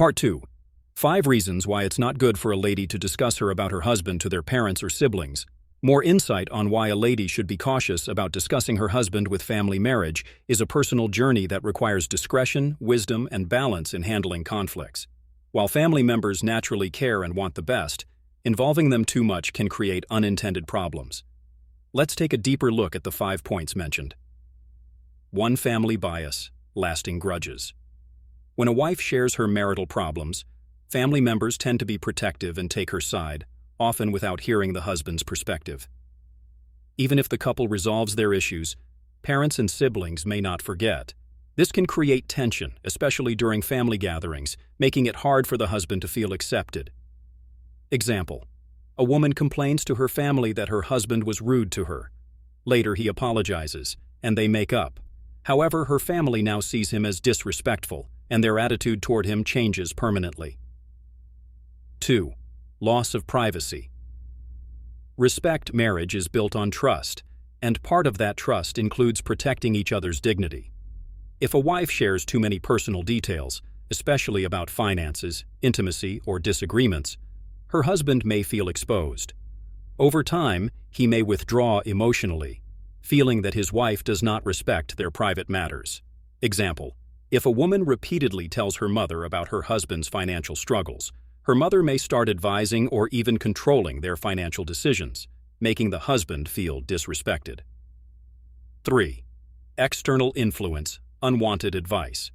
Part 2. 5 reasons why it's not good for a lady to discuss about her husband to their parents or siblings. More insight on why a lady should be cautious about discussing her husband with family marriage is a personal journey that requires discretion, wisdom, and balance in handling conflicts. While family members naturally care and want the best, involving them too much can create unintended problems. Let's take a deeper look at the 5 points mentioned. 1. Family bias, lasting grudges. When a wife shares her marital problems, family members tend to be protective and take her side, often without hearing the husband's perspective. Even if the couple resolves their issues, parents and siblings may not forget. This can create tension, especially during family gatherings, making it hard for the husband to feel accepted. Example: a woman complains to her family that her husband was rude to her. Later he apologizes, and they make up. However, her family now sees him as disrespectful, and their attitude toward him changes permanently. 2. Loss of privacy. Respect marriage is built on trust, and part of that trust includes protecting each other's dignity. If a wife shares too many personal details, especially about finances, intimacy, or disagreements, her husband may feel exposed. Over time, he may withdraw emotionally, feeling that his wife does not respect their private matters. Example: if a woman repeatedly tells her mother about her husband's financial struggles, her mother may start advising or even controlling their financial decisions, making the husband feel disrespected. 3. External influence, unwanted advice.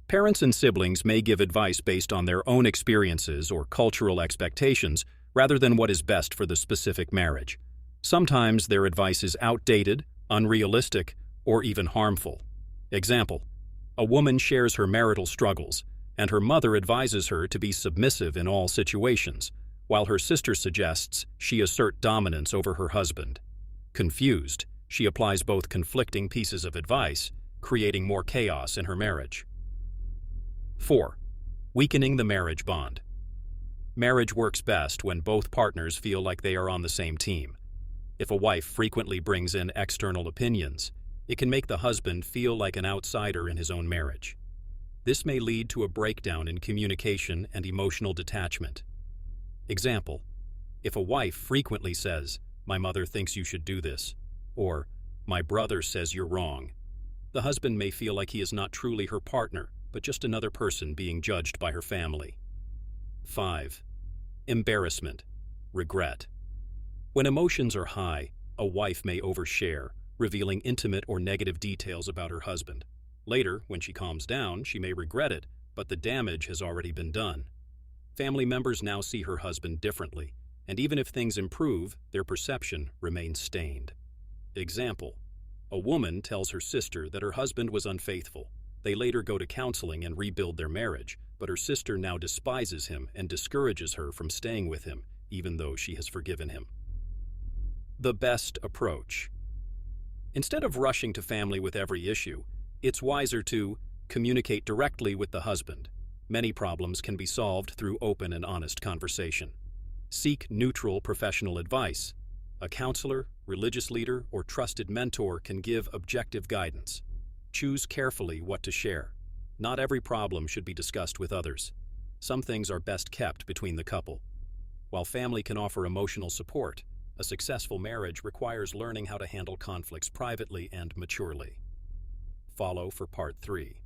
Parents and siblings may give advice based on their own experiences or cultural expectations rather than what is best for the specific marriage. Sometimes their advice is outdated, unrealistic, or even harmful. Example: a woman shares her marital struggles, and her mother advises her to be submissive in all situations, while her sister suggests she assert dominance over her husband. Confused, she applies both conflicting pieces of advice, creating more chaos in her marriage. 4. Weakening the marriage bond. Marriage works best when both partners feel like they are on the same team. If a wife frequently brings in external opinions, it can make the husband feel like an outsider in his own marriage. This may lead to a breakdown in communication and emotional detachment. Example: if a wife frequently says, "My mother thinks you should do this," or "My brother says you're wrong," the husband may feel like he is not truly her partner, but just another person being judged by her family. 5. Embarrassment, regret. When emotions are high, a wife may overshare, revealing intimate or negative details about her husband. Later, when she calms down, she may regret it, but the damage has already been done. Family members now see her husband differently, and even if things improve, their perception remains stained. Example: a woman tells her sister that her husband was unfaithful. They later go to counseling and rebuild their marriage, but her sister now despises him and discourages her from staying with him, even though she has forgiven him. The best approach. Instead of rushing to family with every issue, it's wiser to communicate directly with the husband. Many problems can be solved through open and honest conversation. Seek neutral professional advice. A counselor, religious leader, or trusted mentor can give objective guidance. Choose carefully what to share. Not every problem should be discussed with others. Some things are best kept between the couple. While family can offer emotional support, a successful marriage requires learning how to handle conflicts privately and maturely. Follow for Part 3.